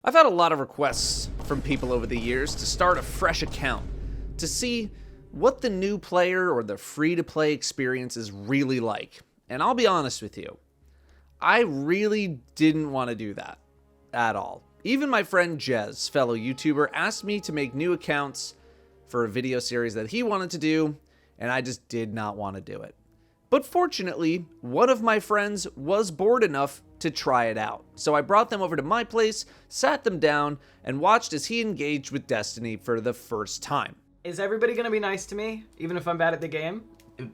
I've had a lot of requests from people over the years to start a fresh account, to see what the new player or the free-to-play experience is really like. And I'll be honest with you, I really didn't want to do that at all. Even my friend Jez, fellow YouTuber, asked me to make new accounts for a video series that he wanted to do, and I just did not want to do it. But fortunately, one of my friends was bored enough to try it out. So I brought them over to my place, sat them down, and watched as he engaged with Destiny for the first time. Is everybody gonna be nice to me, even if I'm bad at the game?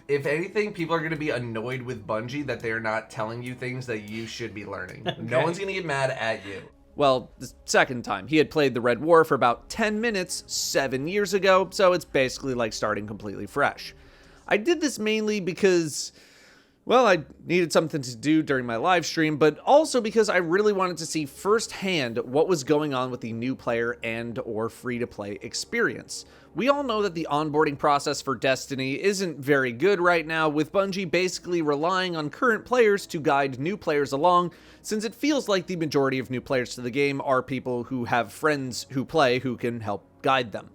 If anything, people are going to be annoyed with Bungie that they're not telling you things that you should be learning. Okay. No one's going to get mad at you. Well, the second time. He had played the Red War for about 10 minutes 7 years ago, so it's basically like starting completely fresh. I did this mainly because, well, I needed something to do during my live stream, but also because I really wanted to see firsthand what was going on with the new player and or free-to-play experience. We all know that the onboarding process for Destiny isn't very good right now, with Bungie basically relying on current players to guide new players along, since it feels like the majority of new players to the game are people who have friends who play who can help guide them.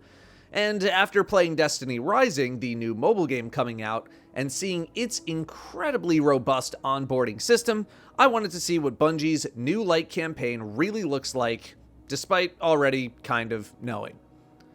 And after playing Destiny Rising, the new mobile game coming out, and seeing its incredibly robust onboarding system, I wanted to see what Bungie's new light campaign really looks like, despite already kind of knowing.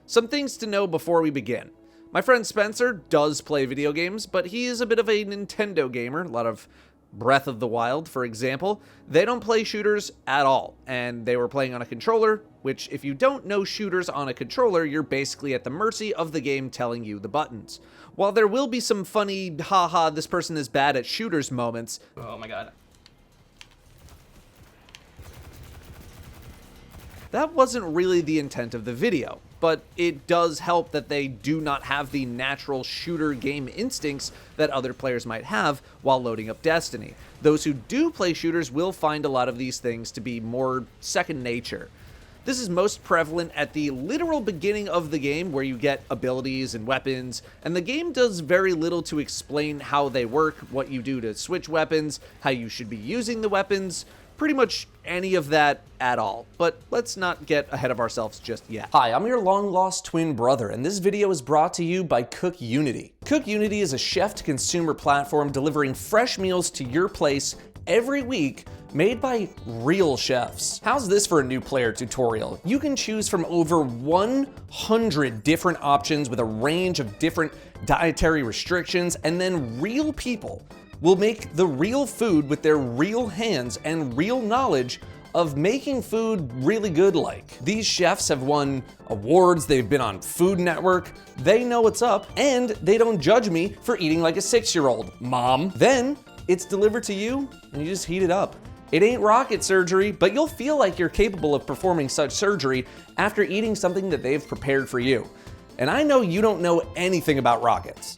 Some things to know before we begin. My friend Spencer does play video games, but he is a bit of a Nintendo gamer, a lot of Breath of the Wild, for example. They don't play shooters at all, and they were playing on a controller, which if you don't know shooters on a controller, you're basically at the mercy of the game telling you the buttons. While there will be some funny, haha, this person is bad at shooters moments. Oh my god. That wasn't really the intent of the video, but it does help that they do not have the natural shooter game instincts that other players might have while loading up Destiny. Those who do play shooters will find a lot of these things to be more second nature. This is most prevalent at the literal beginning of the game, where you get abilities and weapons, and the game does very little to explain how they work, what you do to switch weapons, how you should be using the weapons, pretty much any of that at all. But let's not get ahead of ourselves just yet. Hi, I'm your long-lost twin brother, and this video is brought to you by Cook Unity. Cook Unity is a chef-to-consumer platform delivering fresh meals to your place every week, made by real chefs. How's this for a new player tutorial? You can choose from over 100 different options with a range of different dietary restrictions, and then real people will make the real food with their real hands and real knowledge of making food really good like. These chefs have won awards, they've been on Food Network, they know what's up, and they don't judge me for eating like a 6-year-old, Mom. Then it's delivered to you and you just heat it up. It ain't rocket surgery, but you'll feel like you're capable of performing such surgery after eating something that they've prepared for you. And I know you don't know anything about rockets.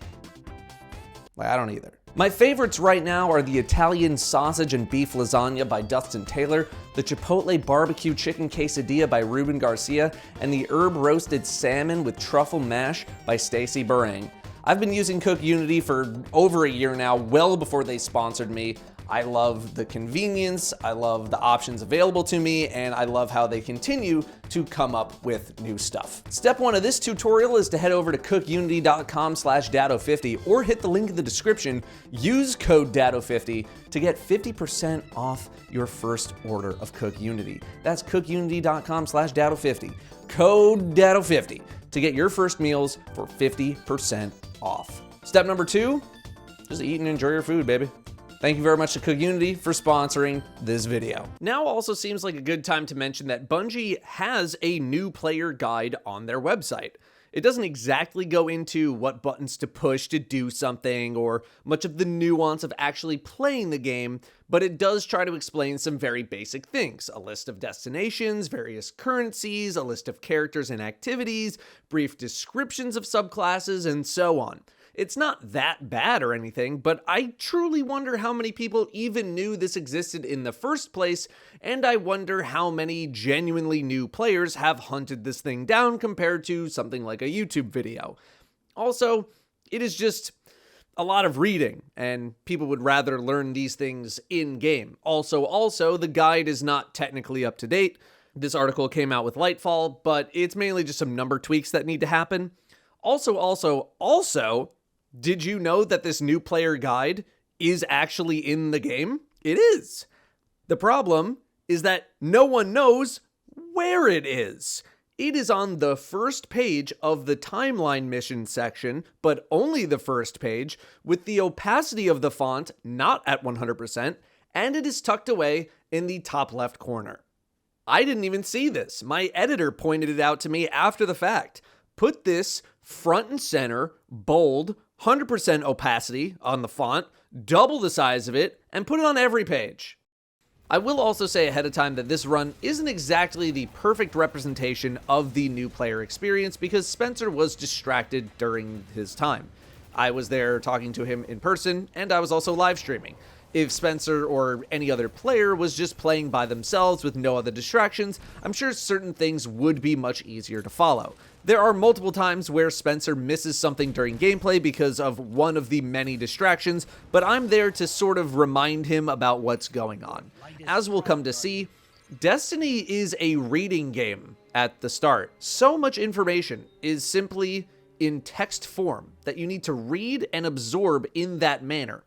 I don't either. My favorites right now are the Italian sausage and beef lasagna by Dustin Taylor, the Chipotle barbecue chicken quesadilla by Ruben Garcia, and the herb roasted salmon with truffle mash by Stacy Barang. I've been using Cook Unity for over a year now, well before they sponsored me. I love the convenience, I love the options available to me, and I love how they continue to come up with new stuff. Step 1 of this tutorial is to head over to cookunity.com/Datto50 or hit the link in the description. Use code Datto50 to get 50% off your first order of Cook Unity. That's cookunity.com/Datto50. Code Datto50 to get your first meals for 50% off. Step number 2, just eat and enjoy your food, baby. Thank you very much to Cook Unity for sponsoring this video. Now also seems like a good time to mention that Bungie has a new player guide on their website. It doesn't exactly go into what buttons to push to do something or much of the nuance of actually playing the game, but it does try to explain some very basic things. A list of destinations, various currencies, a list of characters and activities, brief descriptions of subclasses, and so on. It's not that bad or anything, but I truly wonder how many people even knew this existed in the first place, and I wonder how many genuinely new players have hunted this thing down compared to something like a YouTube video. Also, it is just a lot of reading, and people would rather learn these things in-game. Also, the guide is not technically up to date. This article came out with Lightfall, but it's mainly just some number tweaks that need to happen. Also, did you know that this new player guide is actually in the game? It is. The problem is that no one knows where it is. It is on the first page of the timeline mission section, but only the first page, with the opacity of the font not at 100%, and it is tucked away in the top left corner. I didn't even see this. My editor pointed it out to me after the fact. Put this front and center, bold, 100% opacity on the font, double the size of it, and put it on every page. I will also say ahead of time that this run isn't exactly the perfect representation of the new player experience because Spencer was distracted during his time. I was there talking to him in person, and I was also live streaming. If Spencer or any other player was just playing by themselves with no other distractions, I'm sure certain things would be much easier to follow. There are multiple times where Spencer misses something during gameplay because of one of the many distractions, but I'm there to sort of remind him about what's going on. As we'll come to see, Destiny is a reading game at the start. So much information is simply in text form that you need to read and absorb in that manner.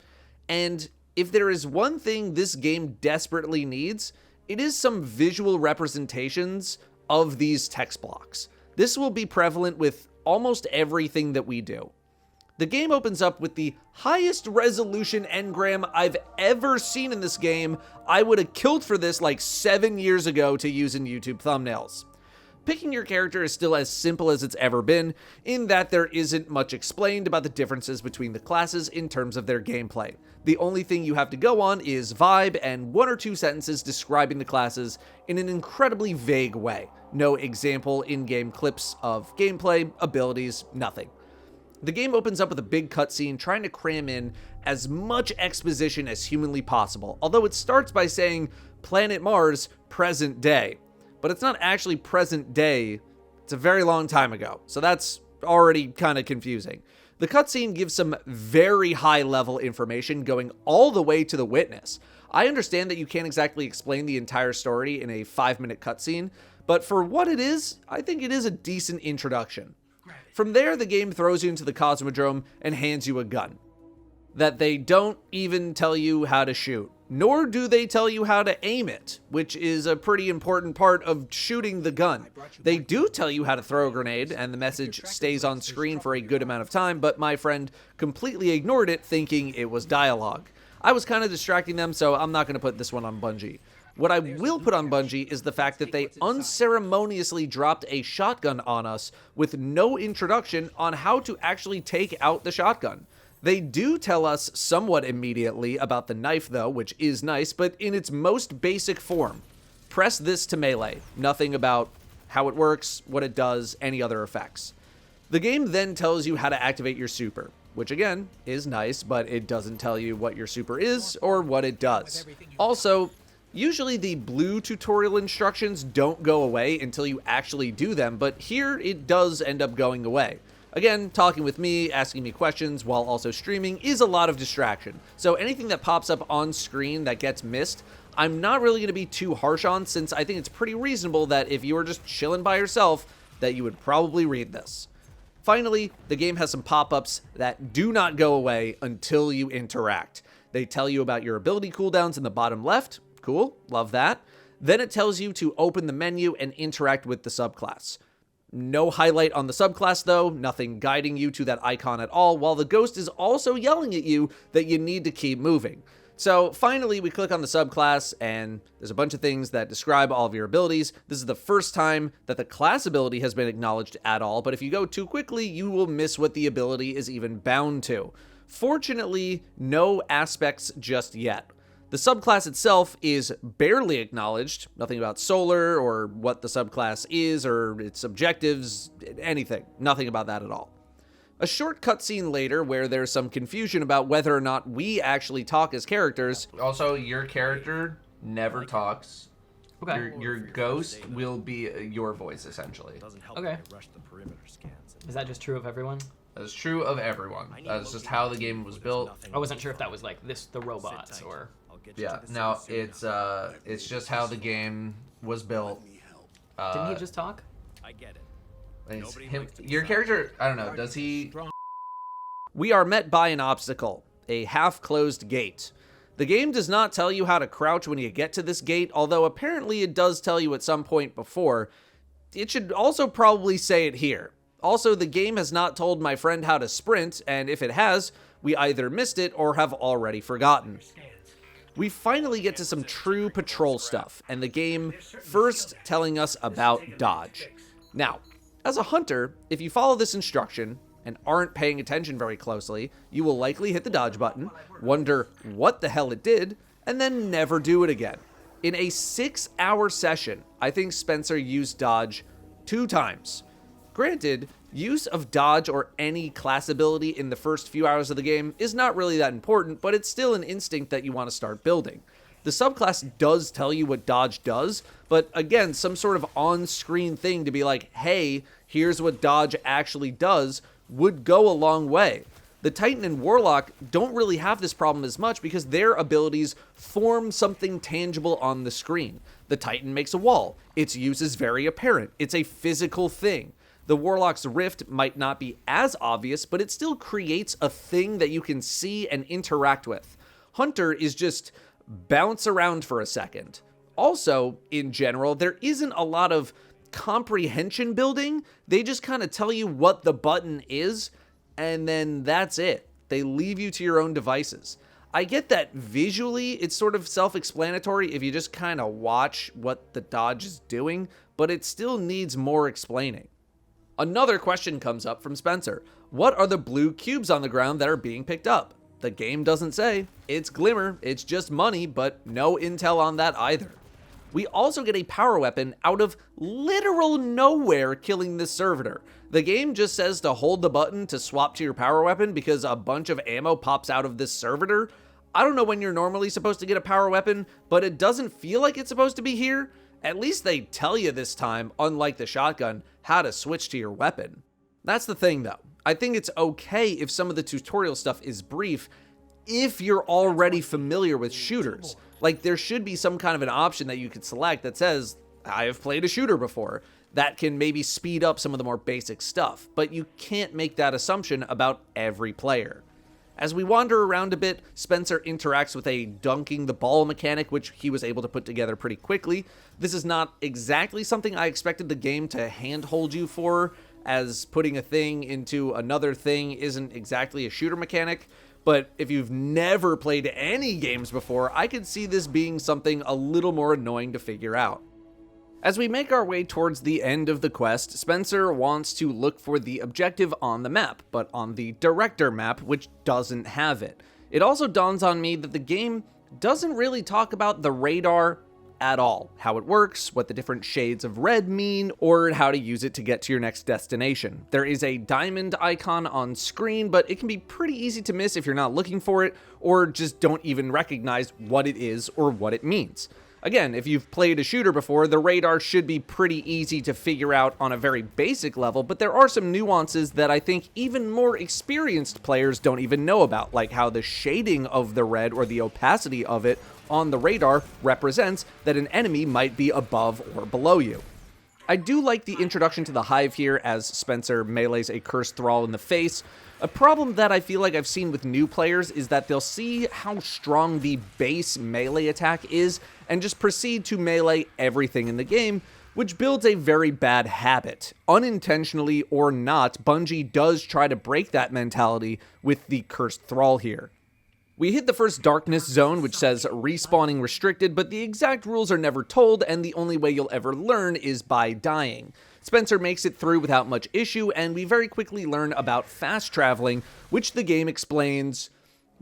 And if there is one thing this game desperately needs, it is some visual representations of these text blocks. This will be prevalent with almost everything that we do. The game opens up with the highest resolution engram I've ever seen in this game. I would have killed for this like 7 years ago to use in YouTube thumbnails. Picking your character is still as simple as it's ever been, in that there isn't much explained about the differences between the classes in terms of their gameplay. The only thing you have to go on is vibe and 1 or 2 sentences describing the classes in an incredibly vague way. No example in-game clips of gameplay, abilities, nothing. The game opens up with a big cutscene trying to cram in as much exposition as humanly possible, although it starts by saying, Planet Mars, present day. But it's not actually present day, it's a very long time ago, so that's already kind of confusing. The cutscene gives some very high-level information going all the way to the witness. I understand that you can't exactly explain the entire story in a 5-minute cutscene, but for what it is, I think it is a decent introduction. From there, the game throws you into the Cosmodrome and hands you a gun that they don't even tell you how to shoot, nor do they tell you how to aim it, which is a pretty important part of shooting the gun. They do tell you how to throw a grenade, and the message stays on screen for a good amount of time, but my friend completely ignored it, thinking it was dialogue. I was kind of distracting them, so I'm not going to put this one on Bungie. What I will put on Bungie is the fact that they unceremoniously dropped a shotgun on us with no introduction on how to actually take out the shotgun. They do tell us somewhat immediately about the knife though, which is nice, but in its most basic form. Press this to melee. Nothing about how it works, what it does, any other effects. The game then tells you how to activate your super, which again is nice, but it doesn't tell you what your super is or what it does. Also, usually the blue tutorial instructions don't go away until you actually do them, but here it does end up going away. Again, talking with me, asking me questions while also streaming is a lot of distraction. So anything that pops up on screen that gets missed, I'm not really going to be too harsh on, since I think it's pretty reasonable that if you were just chilling by yourself, that you would probably read this. Finally, the game has some pop-ups that do not go away until you interact. They tell you about your ability cooldowns in the bottom left. Cool, love that. Then it tells you to open the menu and interact with the subclass. No highlight on the subclass though, nothing guiding you to that icon at all, while the ghost is also yelling at you that you need to keep moving. So finally, we click on the subclass, and there's a bunch of things that describe all of your abilities. This is the first time that the class ability has been acknowledged at all, but if you go too quickly, you will miss what the ability is even bound to. Fortunately, no aspects just yet. The subclass itself is barely acknowledged, nothing about solar or what the subclass is or its objectives, anything, nothing about that at all. A short cutscene later where there's some confusion about whether or not we actually talk as characters. Also, your character never talks. Okay. Your ghost will be your voice, essentially. Okay. Is that just true of everyone? That's true of everyone. That's just how the game was built. I wasn't sure if that was like the robots or... Yeah, no, it's just how the game was built. Didn't he just talk? I get it. Your character, I don't know, does he? We are met by an obstacle, a half-closed gate. The game does not tell you how to crouch when you get to this gate, although apparently it does tell you at some point before. It should also probably say it here. Also, the game has not told my friend how to sprint, and if it has, we either missed it or have already forgotten. We finally get to some true patrol stuff, and the game first telling us about dodge. Now, as a hunter, if you follow this instruction and aren't paying attention very closely, you will likely hit the dodge button, wonder what the hell it did, and then never do it again. In a 6-hour session, I think Spencer used dodge 2 times. Granted, use of dodge or any class ability in the first few hours of the game is not really that important, but it's still an instinct that you want to start building. The subclass does tell you what dodge does, but again, some sort of on-screen thing to be like, hey, here's what dodge actually does, would go a long way. The Titan and Warlock don't really have this problem as much because their abilities form something tangible on the screen. The Titan makes a wall. Its use is very apparent. It's a physical thing. The Warlock's Rift might not be as obvious, but it still creates a thing that you can see and interact with. Hunter is just bounce around for a second. Also, in general, there isn't a lot of comprehension building. They just kind of tell you what the button is, and then that's it. They leave you to your own devices. I get that visually it's sort of self-explanatory if you just kind of watch what the dodge is doing, but it still needs more explaining. Another question comes up from Spencer. What are the blue cubes on the ground that are being picked up? The game doesn't say. It's glimmer, it's just money, but no intel on that either. We also get a power weapon out of literal nowhere killing this servitor. The game just says to hold the button to swap to your power weapon because a bunch of ammo pops out of this servitor. I don't know when you're normally supposed to get a power weapon, but it doesn't feel like it's supposed to be here. At least they tell you this time, unlike the shotgun, how to switch to your weapon. That's the thing though. I think it's okay if some of the tutorial stuff is brief if you're already familiar with shooters. Like, there should be some kind of an option that you could select that says, I have played a shooter before, that can maybe speed up some of the more basic stuff, but you can't make that assumption about every player. As we wander around a bit, Spencer interacts with a dunking the ball mechanic, which he was able to put together pretty quickly. This is not exactly something I expected the game to handhold you for, as putting a thing into another thing isn't exactly a shooter mechanic, but if you've never played any games before, I could see this being something a little more annoying to figure out. As we make our way towards the end of the quest, Spencer wants to look for the objective on the map, but on the director map, which doesn't have it. It also dawns on me that the game doesn't really talk about the radar at all, how it works, what the different shades of red mean, or how to use it to get to your next destination. There is a diamond icon on screen, but it can be pretty easy to miss if you're not looking for it, or just don't even recognize what it is or what it means. Again, if you've played a shooter before, the radar should be pretty easy to figure out on a very basic level, but there are some nuances that I think even more experienced players don't even know about, like how the shading of the red or the opacity of it on the radar represents that an enemy might be above or below you. I do like the introduction to the hive here as Spencer melees a cursed thrall in the face. A problem that I feel like I've seen with new players is that they'll see how strong the base melee attack is and just proceed to melee everything in the game, which builds a very bad habit. Unintentionally or not, Bungie does try to break that mentality with the cursed thrall here. We hit the first darkness zone, which says respawning restricted, but the exact rules are never told, and the only way you'll ever learn is by dying. Spencer makes it through without much issue, and we very quickly learn about fast traveling, which the game explains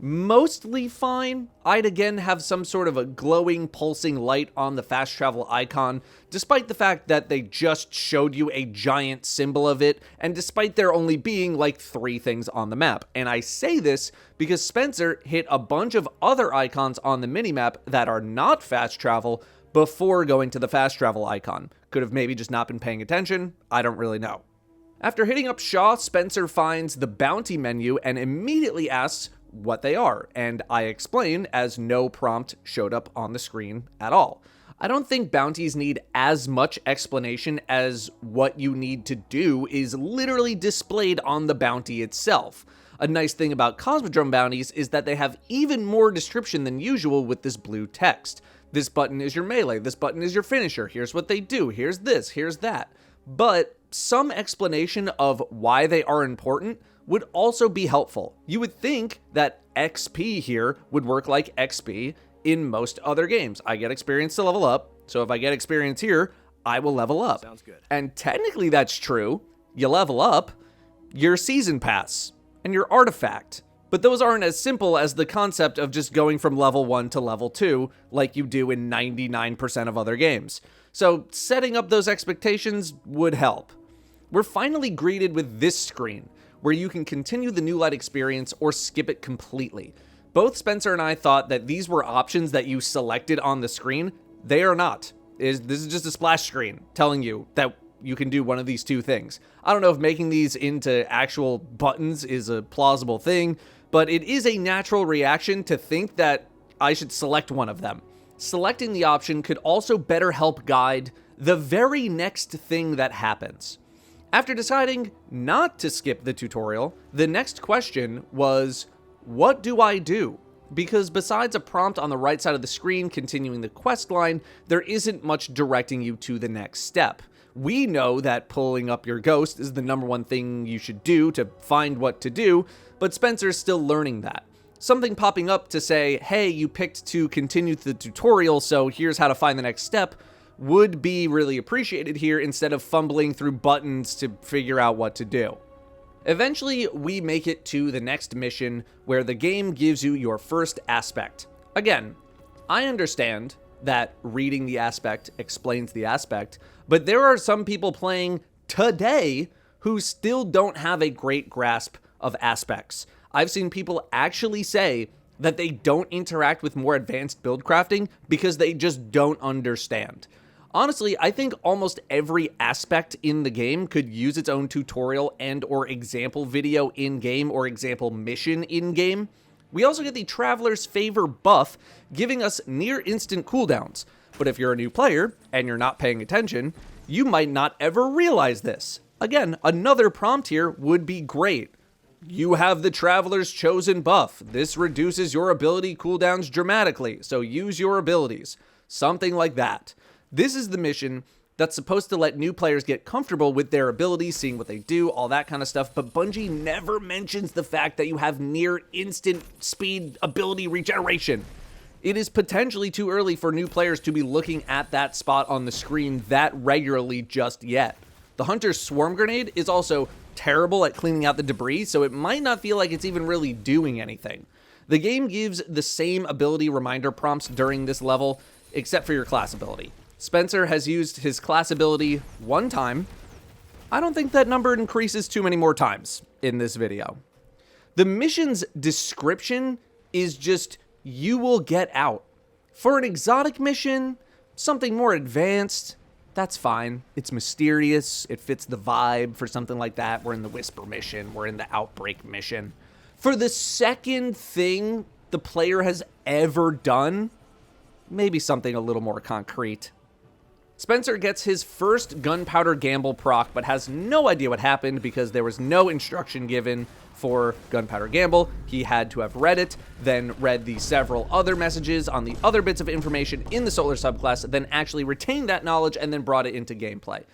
mostly fine. I'd again have some sort of a glowing, pulsing light on the fast travel icon, despite the fact that they just showed you a giant symbol of it, and despite there only being like 3 things on the map. And I say this because Spencer hit a bunch of other icons on the minimap that are not fast travel before going to the fast travel icon. Could have maybe just not been paying attention, I don't really know. After hitting up Shaw, Spencer finds the bounty menu and immediately asks what they are, and I explain as no prompt showed up on the screen at all. I don't think bounties need as much explanation as what you need to do is literally displayed on the bounty itself. A nice thing about Cosmodrome bounties is that they have even more description than usual with this blue text. This button is your melee, this button is your finisher, here's what they do, here's this, here's that. But some explanation of why they are important would also be helpful. You would think that XP here would work like XP in most other games. I get experience to level up, so if I get experience here, I will level up. Sounds good. And technically that's true. You level up your season pass and your artifact. But those aren't as simple as the concept of just going from level 1 to level 2 like you do in 99% of other games. So setting up those expectations would help. We're finally greeted with this screen, where you can continue the New Light experience or skip it completely. Both Spencer and I thought that these were options that you selected on the screen. They are not. This is just a splash screen telling you that you can do one of these two things. I don't know if making these into actual buttons is a plausible thing, but it is a natural reaction to think that I should select one of them. Selecting the option could also better help guide the very next thing that happens. After deciding not to skip the tutorial, the next question was, what do I do? Because besides a prompt on the right side of the screen continuing the quest line, there isn't much directing you to the next step. We know that pulling up your ghost is the #1 thing you should do to find what to do, but Spencer's still learning that. Something popping up to say, hey, you picked to continue the tutorial, so here's how to find the next step, would be really appreciated here instead of fumbling through buttons to figure out what to do. Eventually, we make it to the next mission where the game gives you your first aspect. Again, I understand that reading the aspect explains the aspect, but there are some people playing today who still don't have a great grasp of aspects. I've seen people actually say that they don't interact with more advanced build crafting because they just don't understand. Honestly, I think almost every aspect in the game could use its own tutorial and or example video in-game or example mission in-game. We also get the Traveler's Favor buff, giving us near instant cooldowns. But if you're a new player and you're not paying attention, you might not ever realize this. Again, another prompt here would be great. You have the Traveler's Chosen buff. This reduces your ability cooldowns dramatically, so use your abilities. Something like that. This is the mission that's supposed to let new players get comfortable with their abilities, seeing what they do, all that kind of stuff, but Bungie never mentions the fact that you have near instant speed ability regeneration. It is potentially too early for new players to be looking at that spot on the screen that regularly just yet. The Hunter's Swarm Grenade is also terrible at cleaning out the debris, so it might not feel like it's even really doing anything. The game gives the same ability reminder prompts during this level, except for your class ability. Spencer has used his class ability one time. I don't think that number increases too many more times in this video. The mission's description is just, you will get out. For an exotic mission, something more advanced, that's fine. It's mysterious, it fits the vibe for something like that. We're in the Whisper mission, we're in the Outbreak mission. For the second thing the player has ever done, maybe something a little more concrete. Spencer gets his first Gunpowder gamble proc, but has no idea what happened because there was no instruction given for Gunpowder gamble. He had to have read it, then read the several other messages on the other bits of information in the Solar subclass, then actually retained that knowledge and then brought it into gameplay.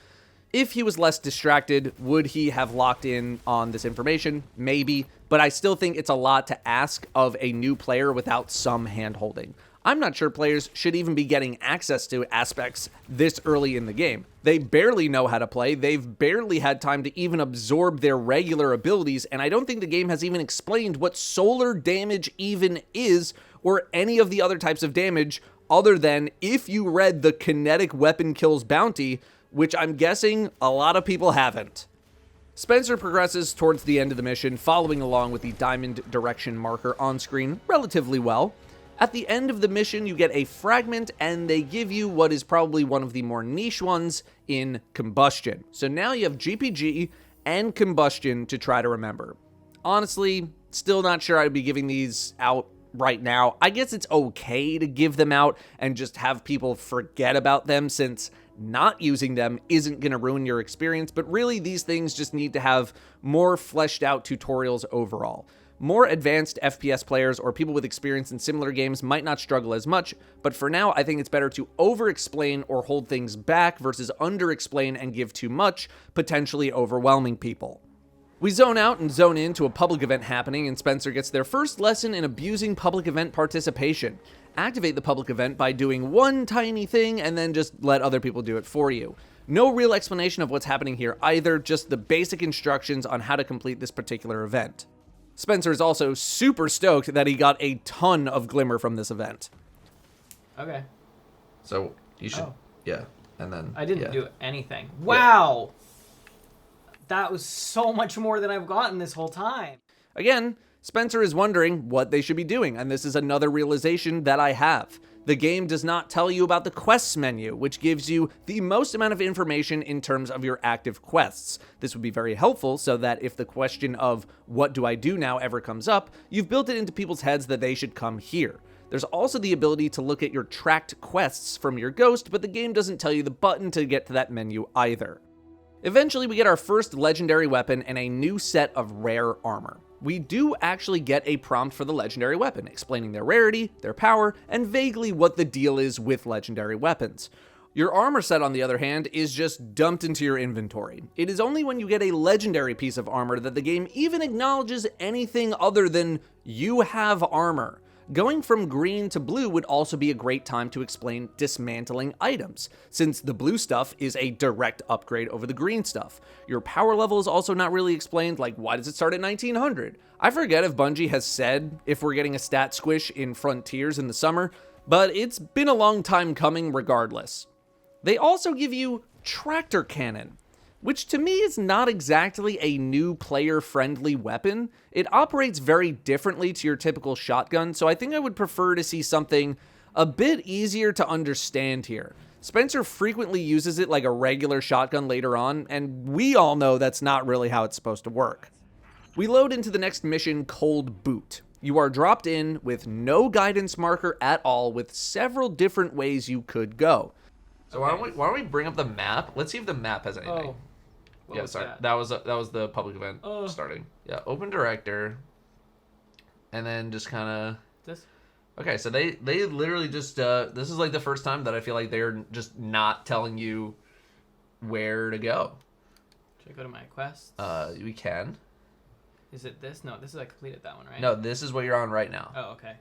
If he was less distracted, would he have locked in on this information? Maybe, but I still think it's a lot to ask of a new player without some hand-holding. I'm not sure players should even be getting access to aspects this early in the game. They barely know how to play, they've barely had time to even absorb their regular abilities, and I don't think the game has even explained what solar damage even is, or any of the other types of damage, other than if you read the kinetic weapon kills bounty, which I'm guessing a lot of people haven't. Spencer progresses towards the end of the mission, following along with the diamond direction marker on screen relatively well. At the end of the mission, you get a fragment, and they give you what is probably one of the more niche ones in Combustion. So now you have GPG and Combustion to try to remember. Honestly, still not sure I'd be giving these out right now. I guess it's okay to give them out and just have people forget about them, since not using them isn't going to ruin your experience, but really these things just need to have more fleshed out tutorials overall. More advanced FPS players or people with experience in similar games might not struggle as much, but for now I think it's better to over-explain or hold things back versus under-explain and give too much, potentially overwhelming people. We zone out and zone in to a public event happening, and Spencer gets their first lesson in abusing public event participation. Activate the public event by doing one tiny thing and then just let other people do it for you. No real explanation of what's happening here either, just the basic instructions on how to complete this particular event. Spencer is also super stoked that he got a ton of glimmer from this event. Okay. So you should, yeah, and then I didn't do anything. Wow, that was so much more than I've gotten this whole time. Again, Spencer is wondering what they should be doing, and this is another realization that I have. The game does not tell you about the quests menu, which gives you the most amount of information in terms of your active quests. This would be very helpful so that if the question of what do I do now ever comes up, you've built it into people's heads that they should come here. There's also the ability to look at your tracked quests from your ghost, but the game doesn't tell you the button to get to that menu either. Eventually, we get our first legendary weapon and a new set of rare armor. We do actually get a prompt for the legendary weapon, explaining their rarity, their power, and vaguely what the deal is with legendary weapons. Your armor set, on the other hand, is just dumped into your inventory. It is only when you get a legendary piece of armor that the game even acknowledges anything other than you have armor. Going from green to blue would also be a great time to explain dismantling items, since the blue stuff is a direct upgrade over the green stuff. Your power level is also not really explained, like why does it start at 1900? I forget if Bungie has said if we're getting a stat squish in Frontiers in the summer, but it's been a long time coming regardless. They also give you tractor cannon, which to me is not exactly a new player-friendly weapon. It operates very differently to your typical shotgun, so I think I would prefer to see something a bit easier to understand here. Spencer frequently uses it like a regular shotgun later on, and we all know that's not really how it's supposed to work. We load into the next mission, Cold Boot. You are dropped in with no guidance marker at all, with several different ways you could go. So why don't we bring up the map? Let's see if the map has anything. What was that? That was the public event starting. Yeah, open director, and then just kind of this. Okay, so they literally just this is like the first time that I feel like they're just not telling you where to go. Should I go to my quests? We can. Is it this? No, this is I completed that one, right? No, this is what you're on right now. Oh, okay.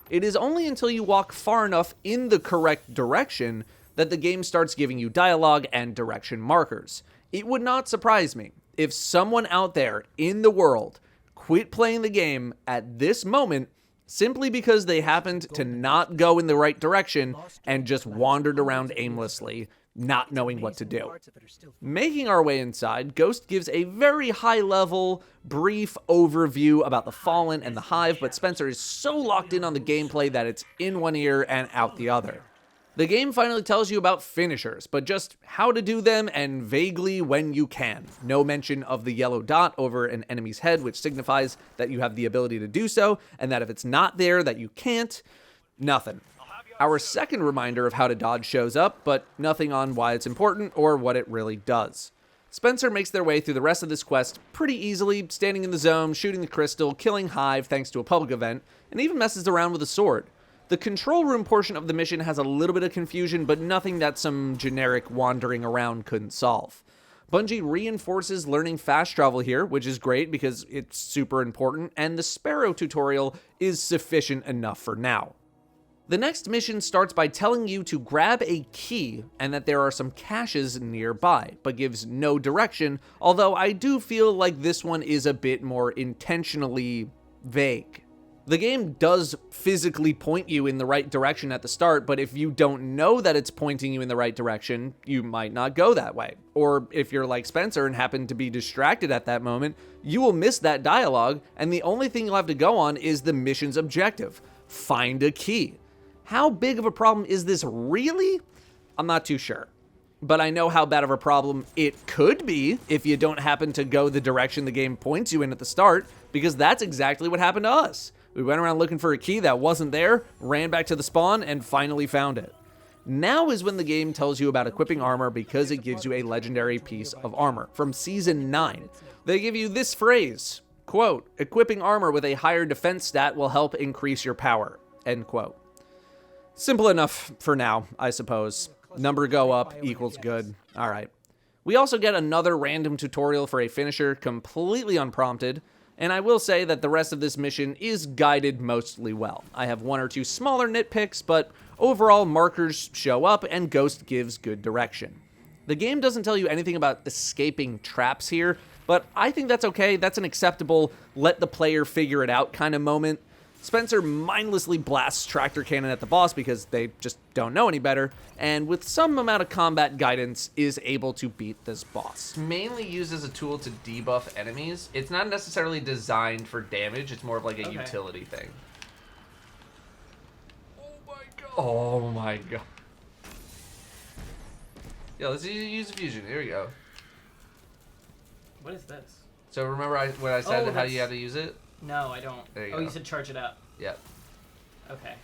It is only until you walk far enough in the correct direction that the game starts giving you dialogue and direction markers. It would not surprise me if someone out there in the world quit playing the game at this moment simply because they happened to not go in the right direction and just wandered around aimlessly, not knowing what to do. Making our way inside, Ghost gives a very high-level, brief overview about the Fallen and the Hive, but Spencer is so locked in on the gameplay that it's in one ear and out the other. The game finally tells you about finishers, but just how to do them and vaguely when you can. No mention of the yellow dot over an enemy's head, which signifies that you have the ability to do so, and that if it's not there, that you can't. Nothing. Our second reminder of how to dodge shows up, but nothing on why it's important or what it really does. Spencer makes their way through the rest of this quest pretty easily, standing in the zone, shooting the crystal, killing Hive thanks to a public event, and even messes around with a sword. The control room portion of the mission has a little bit of confusion, but nothing that some generic wandering around couldn't solve. Bungie reinforces learning fast travel here, which is great because it's super important, and the Sparrow tutorial is sufficient enough for now. The next mission starts by telling you to grab a key and that there are some caches nearby, but gives no direction, although I do feel like this one is a bit more intentionally vague. The game does physically point you in the right direction at the start, but if you don't know that it's pointing you in the right direction, you might not go that way. Or if you're like Spencer and happen to be distracted at that moment, you will miss that dialogue, and the only thing you'll have to go on is the mission's objective: find a key. How big of a problem is this really? I'm not too sure. But I know how bad of a problem it could be if you don't happen to go the direction the game points you in at the start, because that's exactly what happened to us. We went around looking for a key that wasn't there, ran back to the spawn, and finally found it. Now is when the game tells you about equipping armor because it gives you a legendary piece of armor. From Season 9, they give you this phrase, quote, equipping armor with a higher defense stat will help increase your power, end quote. Simple enough for now, I suppose. Number go up equals good. All right. We also get another random tutorial for a finisher, completely unprompted, and I will say that the rest of this mission is guided mostly well. I have one or two smaller nitpicks, but overall markers show up and Ghost gives good direction. The game doesn't tell you anything about escaping traps here, but I think that's okay. That's an acceptable let the player figure it out kind of moment. Spencer mindlessly blasts tractor cannon at the boss because they just don't know any better, and with some amount of combat guidance is able to beat this boss. Mainly used as a tool to debuff enemies. It's not necessarily designed for damage. It's more of like a utility thing. Oh my god. Yeah, let's use a fusion. Here we go. What is this? So remember when I said how you had to use it? No, I don't. There you go. You said charge it up. Yep. Okay.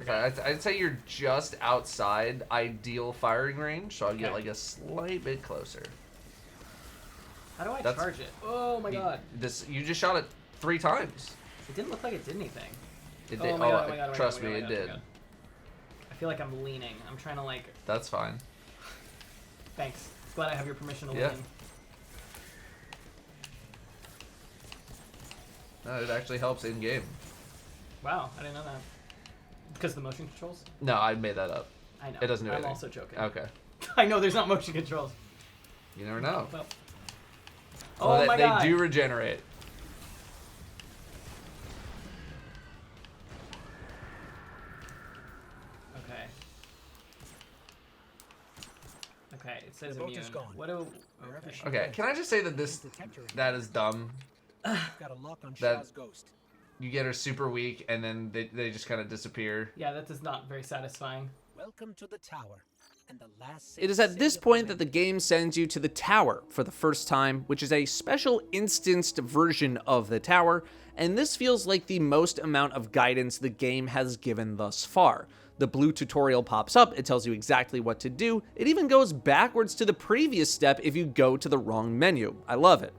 Okay, I'd say you're just outside ideal firing range, so I'll get like a slight bit closer. How do I charge it? Oh my god. You just shot it 3 times. It didn't look like it did anything. It did. Trust me, it did. I feel like I'm leaning. I'm trying to like... That's fine. Thanks. Glad I have your permission to lean. No, it actually helps in game. Wow, I didn't know that. Because of the motion controls? No, I made that up. I know. It doesn't do anything. I'm also joking. Okay. I know there's not motion controls. You never know. Well. Oh my god. They do regenerate. Okay. Okay, it says immune. What do... Okay, can I just say that that is dumb? Got a lock on that Shaw's ghost. You get her super weak and then they just kind of disappear. Yeah, that is not very satisfying. Welcome to the tower. And the last it is at this point that the game sends you to the tower for the first time, which is a special instanced version of the tower, and this feels like the most amount of guidance the game has given thus far. The blue tutorial pops up, it tells you exactly what to do, it even goes backwards to the previous step if you go to the wrong menu. I love it.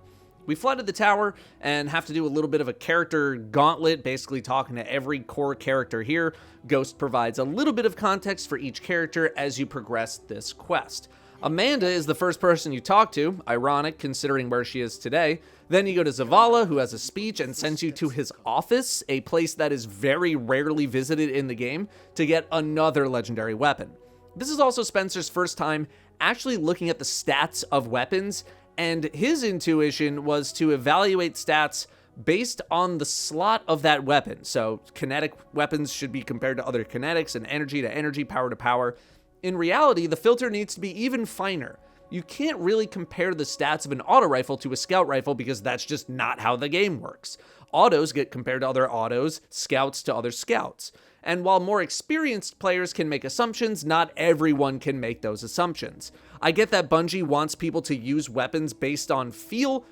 We flooded the tower and have to do a little bit of a character gauntlet, basically talking to every core character here. Ghost provides a little bit of context for each character as you progress this quest. Amanda is the first person you talk to, ironic considering where she is today. Then you go to Zavala, who has a speech and sends you to his office, a place that is very rarely visited in the game, to get another legendary weapon. This is also Spencer's first time actually looking at the stats of weapons, and his intuition was to evaluate stats based on the slot of that weapon. So kinetic weapons should be compared to other kinetics, and energy to energy, power to power. In reality, the filter needs to be even finer. You can't really compare the stats of an auto rifle to a scout rifle because that's just not how the game works. Autos get compared to other autos, scouts to other scouts. And while more experienced players can make assumptions, not everyone can make those assumptions. I get that Bungie wants people to use weapons based on feel,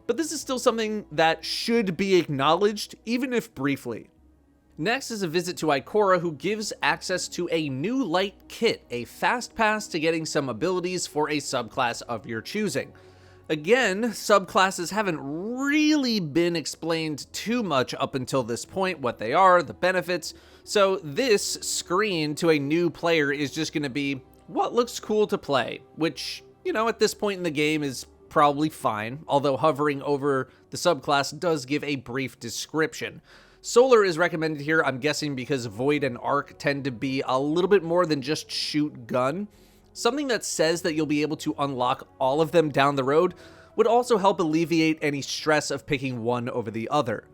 but this is still something that should be acknowledged, even if briefly. Next is a visit to Ikora, who gives access to a new light kit, a fast pass to getting some abilities for a subclass of your choosing. Again, subclasses haven't really been explained too much up until this point, what they are, the benefits, so this screen to a new player is just going to be what looks cool to play, which, at this point in the game is probably fine, although hovering over the subclass does give a brief description. Solar is recommended here, I'm guessing because Void and Arc tend to be a little bit more than just shoot gun. Something that says that you'll be able to unlock all of them down the road would also help alleviate any stress of picking one over the other.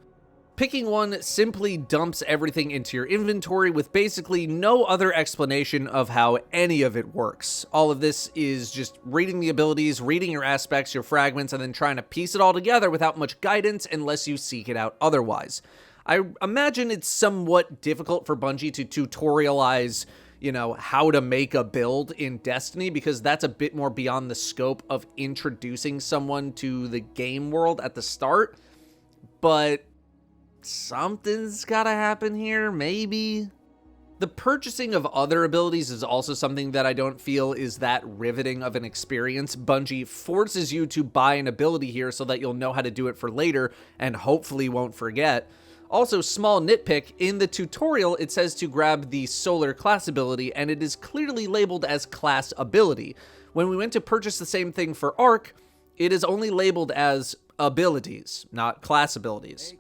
Picking one simply dumps everything into your inventory with basically no other explanation of how any of it works. All of this is just reading the abilities, reading your aspects, your fragments, and then trying to piece it all together without much guidance unless you seek it out otherwise. I imagine it's somewhat difficult for Bungie to tutorialize, how to make a build in Destiny, because that's a bit more beyond the scope of introducing someone to the game world at the start. but something's gotta happen here, maybe? The purchasing of other abilities is also something that I don't feel is that riveting of an experience. Bungie forces you to buy an ability here so that you'll know how to do it for later and hopefully won't forget. Also, small nitpick, in the tutorial it says to grab the solar class ability and it is clearly labeled as class ability. When we went to purchase the same thing for Arc, it is only labeled as abilities, not class abilities.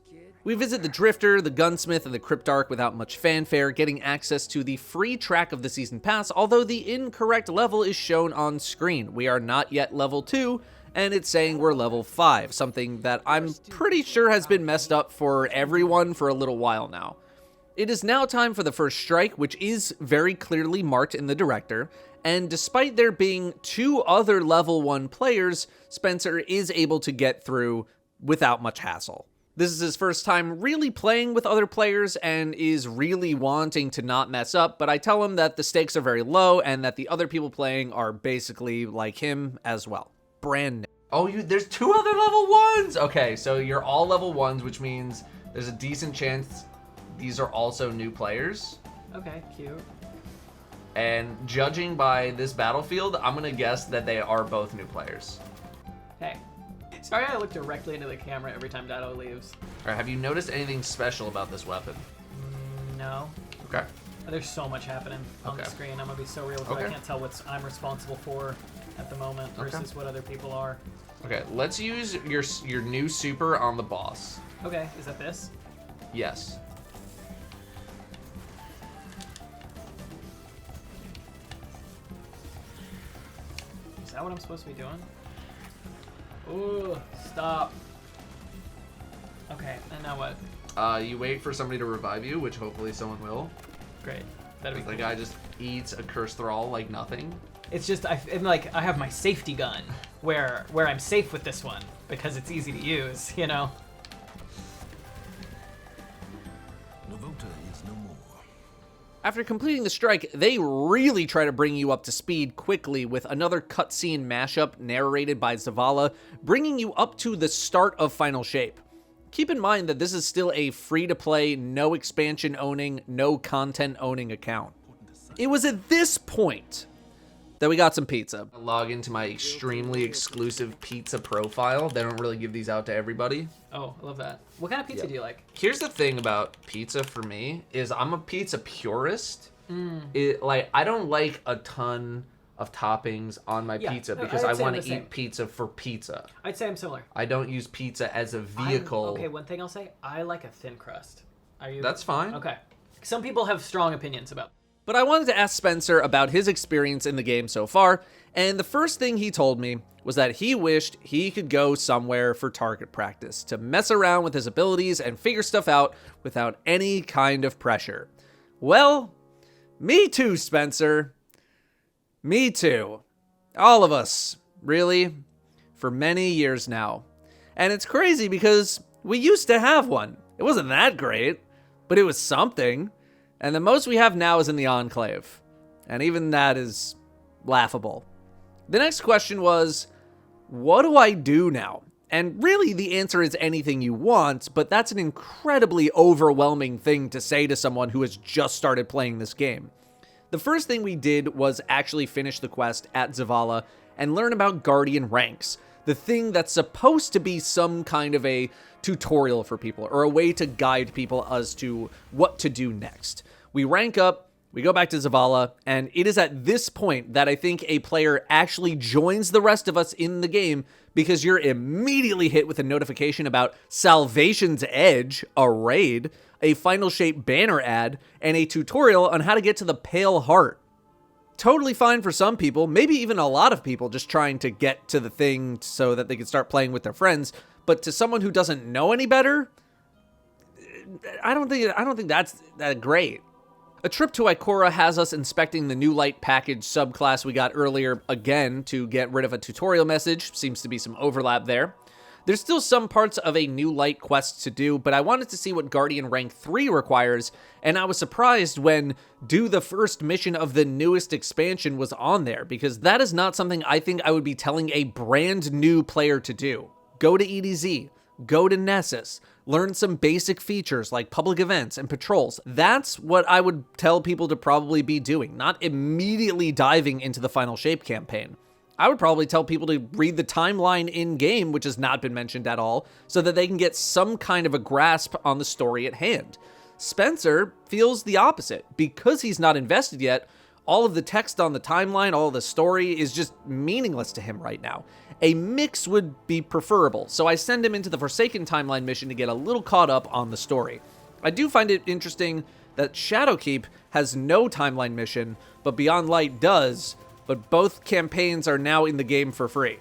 We visit the Drifter, the Gunsmith, and the Cryptarch without much fanfare, getting access to the free track of the Season Pass, although the incorrect level is shown on screen. We are not yet level 2, and it's saying we're level 5, something that I'm pretty sure has been messed up for everyone for a little while now. It is now time for the first strike, which is very clearly marked in the director, and despite there being 2 other level 1 players, Spencer is able to get through without much hassle. This is his first time really playing with other players and is really wanting to not mess up, but I tell him that the stakes are very low and that the other people playing are basically like him as well. Brand new. Oh, there's 2 other level 1s! Okay, so you're all level 1s, which means there's a decent chance these are also new players. Okay, cute. And judging by this battlefield, I'm gonna guess that they are both new players. Hey. Sorry I look directly into the camera every time Datto leaves. Alright, have you noticed anything special about this weapon? No. Okay. There's so much happening on the screen. I'm gonna be so real with you. I can't tell what I'm responsible for at the moment versus what other people are. Okay, let's use your new super on the boss. Okay, is that this? Yes. Is that what I'm supposed to be doing? Ooh, stop. Okay, and now what? You wait for somebody to revive you, which hopefully someone will. Great. That'd be The cool. guy just eats a cursed thrall like nothing. It's just I have my safety gun where I'm safe with this one because it's easy to use, you know. Novota is no more. After completing the strike, they really try to bring you up to speed quickly with another cutscene mashup narrated by Zavala, bringing you up to the start of Final Shape. Keep in mind that this is still a free-to-play, no expansion owning, no content owning account. It was at this point that we got some pizza. I log into my extremely exclusive pizza profile. They don't really give these out to everybody. Oh, I love that. What kind of pizza do you like? Here's the thing about pizza for me is I'm a pizza purist. I don't like a ton of toppings on my pizza because I want to eat pizza for pizza. I'd say I'm similar. I don't use pizza as a vehicle. Okay, one thing I'll say, I like a thin crust. Are you? That's fine. Okay. Some people have strong opinions about. But I wanted to ask Spencer about his experience in the game so far, and the first thing he told me was that he wished he could go somewhere for target practice, to mess around with his abilities and figure stuff out without any kind of pressure. Well, me too, Spencer. Me too. All of us, really, for many years now. And it's crazy because we used to have one. It wasn't that great, but it was something. And the most we have now is in the Enclave. And even that is laughable. The next question was, what do I do now? And really the answer is anything you want, but that's an incredibly overwhelming thing to say to someone who has just started playing this game. The first thing we did was actually finish the quest at Zavala and learn about Guardian ranks, the thing that's supposed to be some kind of a tutorial for people or a way to guide people as to what to do next. We rank up, we go back to Zavala, and it is at this point that I think a player actually joins the rest of us in the game because you're immediately hit with a notification about Salvation's Edge, a raid, a Final Shape banner ad, and a tutorial on how to get to the Pale Heart. Totally fine for some people, maybe even a lot of people just trying to get to the thing so that they can start playing with their friends, but to someone who doesn't know any better, I don't think that's that great. A trip to Ikora has us inspecting the new light package subclass we got earlier again to get rid of a tutorial message. Seems to be some overlap there. There's still some parts of a new light quest to do, but I wanted to see what Guardian rank 3 requires, and I was surprised when do the first mission of the newest expansion was on there, because that is not something I think I would be telling a brand new player to do. Go to EDZ, go to Nessus, learn some basic features like public events and patrols. That's what I would tell people to probably be doing, not immediately diving into the Final Shape campaign. I would probably tell people to read the timeline in-game, which has not been mentioned at all, so that they can get some kind of a grasp on the story at hand. Spencer feels the opposite. Because he's not invested yet, all of the text on the timeline, all of the story is just meaningless to him right now. A mix would be preferable, so I send him into the Forsaken timeline mission to get a little caught up on the story. I do find it interesting that Shadowkeep has no timeline mission, but Beyond Light does, but both campaigns are now in the game for free.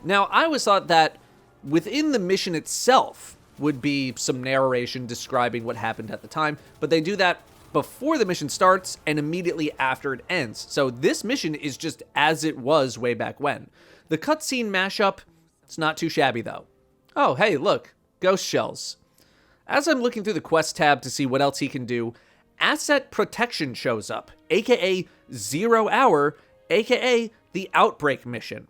Now, I always thought that within the mission itself would be some narration describing what happened at the time, but they do that before the mission starts and immediately after it ends. So this mission is just as it was way back when. The cutscene mashup, it's not too shabby though. Oh, hey, look, ghost shells. As I'm looking through the quest tab to see what else he can do, Asset Protection shows up, aka 0 Hour, aka the Outbreak mission.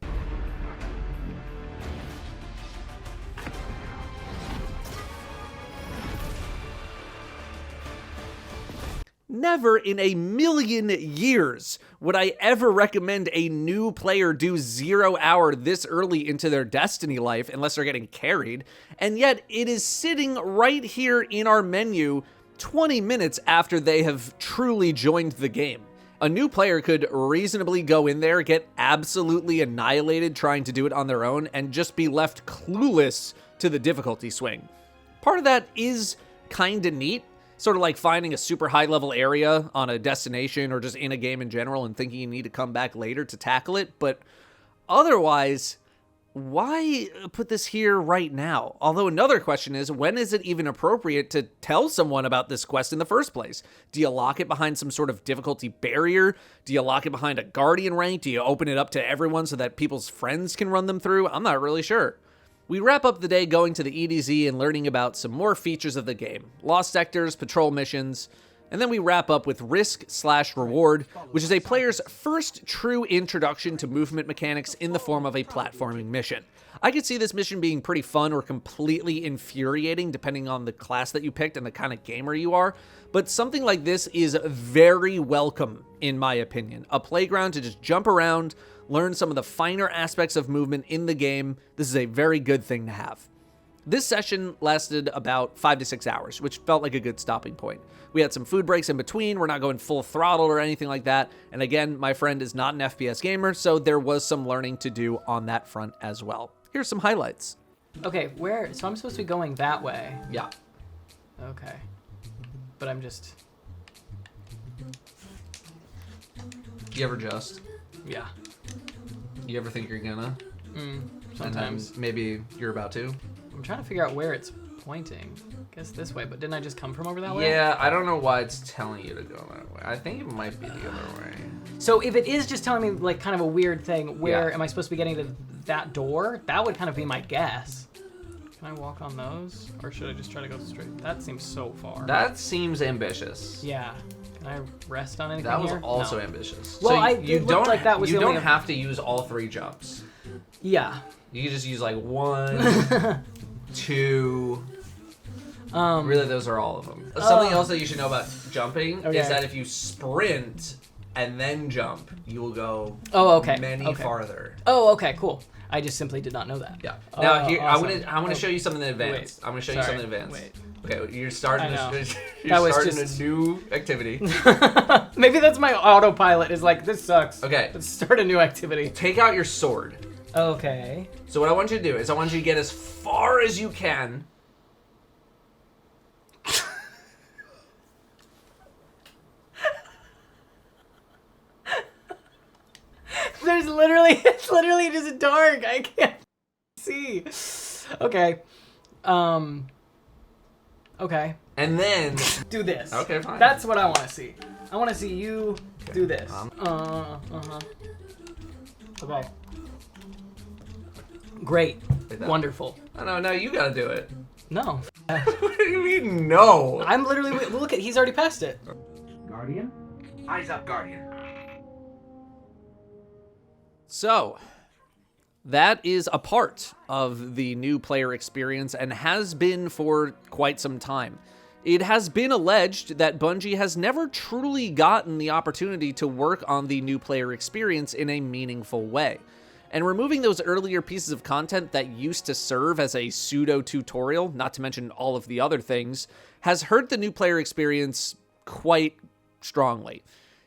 Never in a million years would I ever recommend a new player do 0 Hour this early into their Destiny life unless they're getting carried, and yet it is sitting right here in our menu 20 minutes after they have truly joined the game. A new player could reasonably go in there, get absolutely annihilated trying to do it on their own, and just be left clueless to the difficulty swing. Part of that is kinda neat, sort of like finding a super high level area on a destination or just in a game in general and thinking you need to come back later to tackle it, but otherwise, why put this here right now? Although another question is, when is it even appropriate to tell someone about this quest in the first place? Do you lock it behind some sort of difficulty barrier? Do you lock it behind a guardian rank? Do you open it up to everyone so that people's friends can run them through? I'm not really sure. We wrap up the day going to the EDZ and learning about some more features of the game. Lost sectors, patrol missions, and then we wrap up with Risk/Reward, which is a player's first true introduction to movement mechanics in the form of a platforming mission. I could see this mission being pretty fun or completely infuriating depending on the class that you picked and the kind of gamer you are, but something like this is very welcome in my opinion. A playground to just jump around, learn some of the finer aspects of movement in the game. This is a very good thing to have. This session lasted about 5 to 6 hours, which felt like a good stopping point. We had some food breaks in between. We're not going full throttle or anything like that. And again, my friend is not an FPS gamer, so there was some learning to do on that front as well. Here's some highlights. Okay, so I'm supposed to be going that way. Yeah. Okay. But I'm just... You ever just? Yeah. You ever think you're gonna? Sometimes. And then maybe you're about to? I'm trying to figure out where it's pointing. I guess this way, but didn't I just come from over that way? Yeah, I don't know why it's telling you to go that way. I think it might be the other way. So if it is just telling me like kind of a weird thing, where am I supposed to be getting to that door? That would kind of be my guess. Can I walk on those? Or should I just try to go straight? That seems so far. That seems ambitious. Yeah. Can I rest on anything That was here? also No. ambitious. Well, so you don't like that was you the don't only... have to use all 3 jumps. Yeah. You can just use like 1, 2. Really, those are all of them. Something else that you should know about jumping is that if you sprint and then jump, you will go many farther. Oh, okay, cool. I just simply did not know that. Yeah. Now here, awesome. I'm gonna show you something in advance. I'm gonna show you something in advance. Wait. Okay, you're starting. A new activity. Maybe that's my autopilot. Is like, this sucks. Okay. Let's start a new activity. Take out your sword. Okay. So what I want you to do is I want you to get as far as you can. It's literally just dark. I can't see. Okay. Okay. And then Do this. Okay, fine. That's what I want to see. I want to see you do this. Okay. Great. Like that. Wonderful. Oh, no, you gotta do it. No. What do you mean, no? I'm literally... Look, he's already passed it. Guardian? Eyes up, Guardian. So, That is a part of the new player experience and has been for quite some time. It has been alleged that Bungie has never truly gotten the opportunity to work on the new player experience in a meaningful way. And removing those earlier pieces of content that used to serve as a pseudo-tutorial, not to mention all of the other things, has hurt the new player experience quite strongly.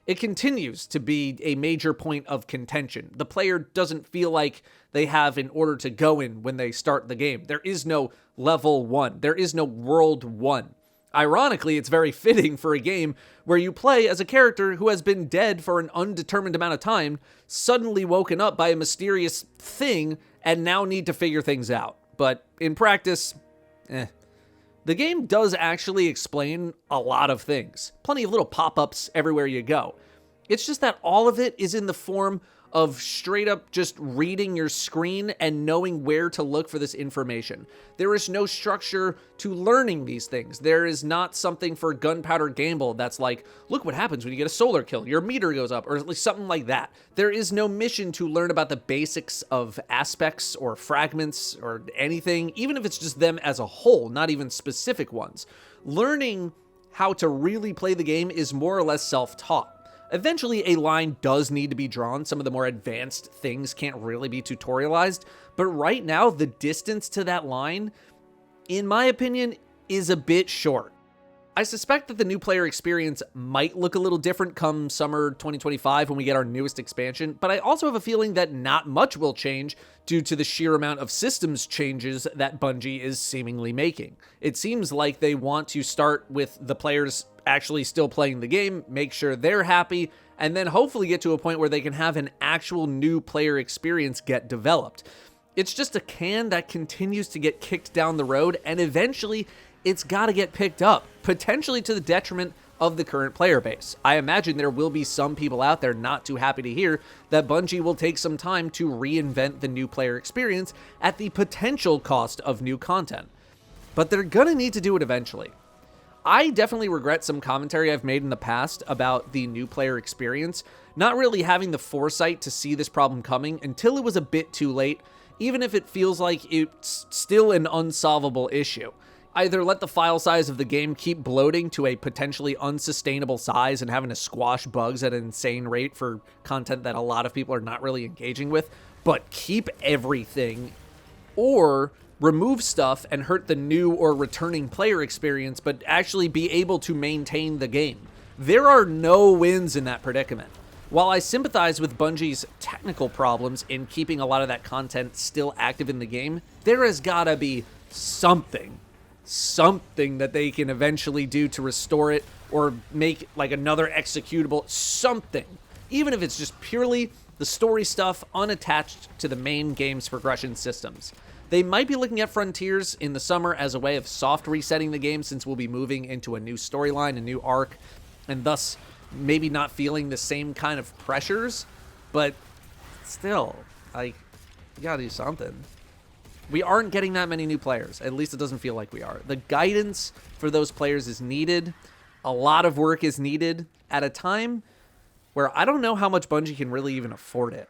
It continues to be a major point of contention. The player doesn't feel like they have an order to go in when they start the game. There is no level 1. There is no world 1. Ironically, it's very fitting for a game where you play as a character who has been dead for an undetermined amount of time, suddenly woken up by a mysterious thing, and now need to figure things out. But in practice, The game does actually explain a lot of things. Plenty of little pop-ups everywhere you go. It's just that all of it is in the form of straight up just reading your screen and knowing where to look for this information. There is no structure to learning these things. There is not something for Gunpowder Gamble that's like, look what happens when you get a solar kill, your meter goes up, or at least something like that. There is no mission to learn about the basics of aspects or fragments or anything, even if it's just them as a whole, not even specific ones. Learning how to really play the game is more or less self-taught. Eventually, a line does need to be drawn. Some of the more advanced things can't really be tutorialized. But right now, the distance to that line, in my opinion, is a bit short. I suspect that the new player experience might look a little different come summer 2025 when we get our newest expansion, but I also have a feeling that not much will change due to the sheer amount of systems changes that Bungie is seemingly making. It seems like they want to start with the players actually still playing the game, make sure they're happy, and then hopefully get to a point where they can have an actual new player experience get developed. It's just a can that continues to get kicked down the road, and eventually it's got to get picked up, potentially to the detriment of the current player base. I imagine there will be some people out there not too happy to hear that Bungie will take some time to reinvent the new player experience at the potential cost of new content. But they're gonna need to do it eventually. I definitely regret some commentary I've made in the past about the new player experience, not really having the foresight to see this problem coming until it was a bit too late, even if it feels like it's still an unsolvable issue. Either let the file size of the game keep bloating to a potentially unsustainable size and having to squash bugs at an insane rate for content that a lot of people are not really engaging with, but keep everything, or remove stuff and hurt the new or returning player experience, but actually be able to maintain the game. There are no wins in that predicament. While I sympathize with Bungie's technical problems in keeping a lot of that content still active in the game, there has gotta be something that they can eventually do to restore it or make like another executable, something. Even if it's just purely the story stuff unattached to the main game's progression systems. They might be looking at Frontiers in the summer as a way of soft resetting the game since we'll be moving into a new storyline, a new arc, and thus maybe not feeling the same kind of pressures, but still, like, you gotta do something. We aren't getting that many new players. At least it doesn't feel like we are. The guidance for those players is needed. A lot of work is needed at a time where I don't know how much Bungie can really even afford it.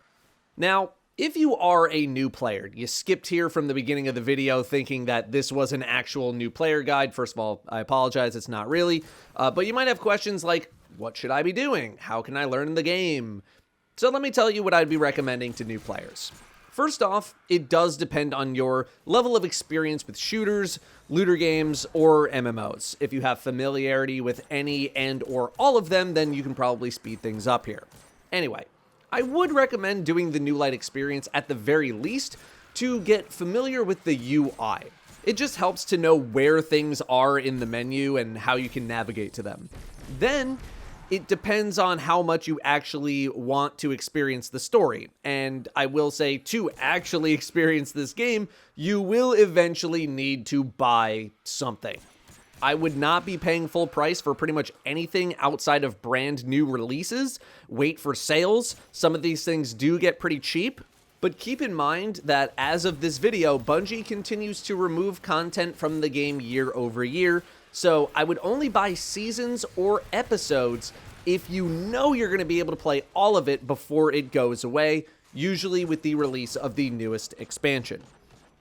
Now, if you are a new player, you skipped here from the beginning of the video thinking that this was an actual new player guide. First of all, I apologize, it's not really. But you might have questions like, what should I be doing? How can I learn the game? So let me tell you what I'd be recommending to new players. First off, it does depend on your level of experience with shooters, looter games, or MMOs. If you have familiarity with any and or all of them, then you can probably speed things up here. Anyway, I would recommend doing the New Light experience at the very least to get familiar with the UI. It just helps to know where things are in the menu and how you can navigate to them. Then, it depends on how much you actually want to experience the story. And I will say, to actually experience this game, you will eventually need to buy something. I would not be paying full price for pretty much anything outside of brand new releases. Wait for sales. Some of these things do get pretty cheap. But keep in mind that as of this video, Bungie continues to remove content from the game year over year. So I would only buy seasons or episodes if you know you're going to be able to play all of it before it goes away. usually with the release of the newest expansion.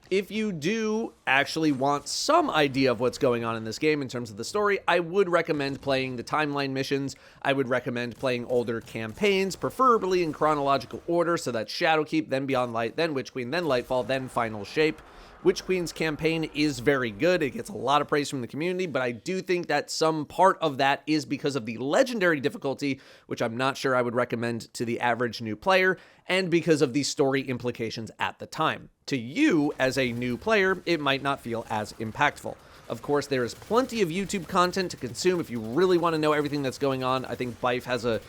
If you do actually want some idea of what's going on in this game in terms of the story, I would recommend playing the timeline missions. I would recommend playing older campaigns, preferably in chronological order, so that's Shadowkeep, then Beyond Light, then Witch Queen, then Lightfall, then Final Shape. Witch Queen's campaign is very good. It gets a lot of praise from the community, but I do think that some part of that is because of the legendary difficulty, which I'm not sure I would recommend to the average new player, and because of the story implications at the time. To you, as a new player, it might not feel as impactful. Of course, there is plenty of YouTube content to consume if you really want to know everything that's going on. I think Bife has a,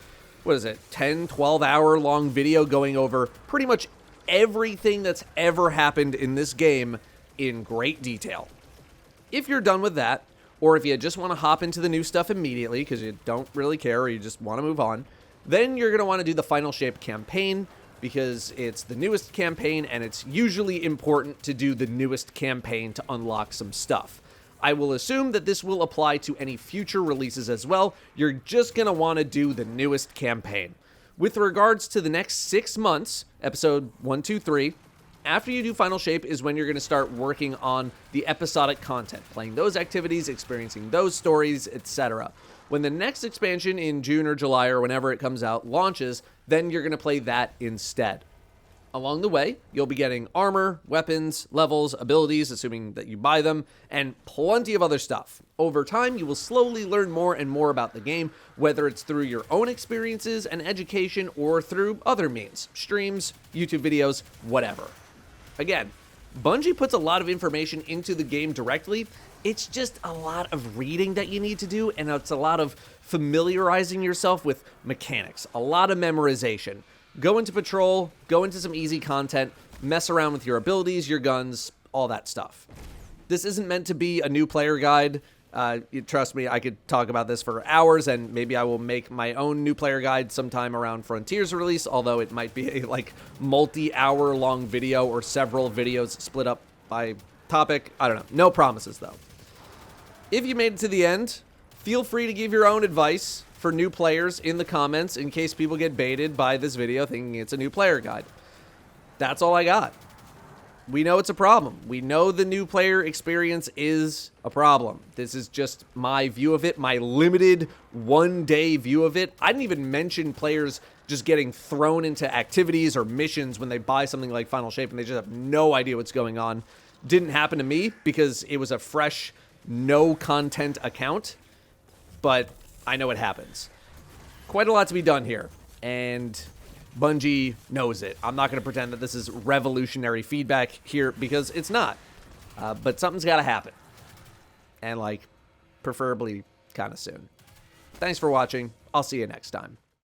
10, 12 hour long video going over pretty much everything that's ever happened in this game in great detail. If you're done with that, or if you just want to hop into the new stuff immediately because you don't really care or you just want to move on, then you're going to want to do the Final Shape campaign because it's the newest campaign and it's usually important to do the newest campaign to unlock some stuff. I will assume that this will apply to any future releases as well. You're just going to want to do the newest campaign. With regards to the next 6 months, episode 1, 2, 3, after you do Final Shape is when you're going to start working on the episodic content, playing those activities, experiencing those stories, etc. When the next expansion in June or July or whenever it comes out launches, then you're going to play that instead. Along the way, you'll be getting armor, weapons, levels, abilities, assuming that you buy them, and plenty of other stuff. Over time, you will slowly learn more and more about the game, whether it's through your own experiences and education or through other means, streams, YouTube videos, whatever. Again, Bungie puts a lot of information into the game directly. It's just a lot of reading that you need to do, and it's a lot of familiarizing yourself with mechanics, a lot of memorization. Go into patrol, go into some easy content, mess around with your abilities, your guns, all that stuff. This isn't meant to be a new player guide. Trust me, I could talk about this for hours, and maybe I will make my own new player guide sometime around Frontier's release, although it might be a multi-hour long video or several videos split up by topic. I don't know. No promises, though. If you made it to the end, feel free to give your own advice for new players in the comments in case people get baited by this video thinking it's a new player guide. That's all I got. We know it's a problem. We know the new player experience is a problem. This is just my view of it, my limited one-day view of it. I didn't even mention players just getting thrown into activities or missions when they buy something like Final Shape and they just have no idea what's going on. Didn't happen to me because it was a fresh, no-content account, but I know it happens. Quite a lot to be done here, and Bungie knows it. I'm not going to pretend that this is revolutionary feedback here because it's not. But something's got to happen. And preferably kind of soon. Thanks for watching. I'll see you next time.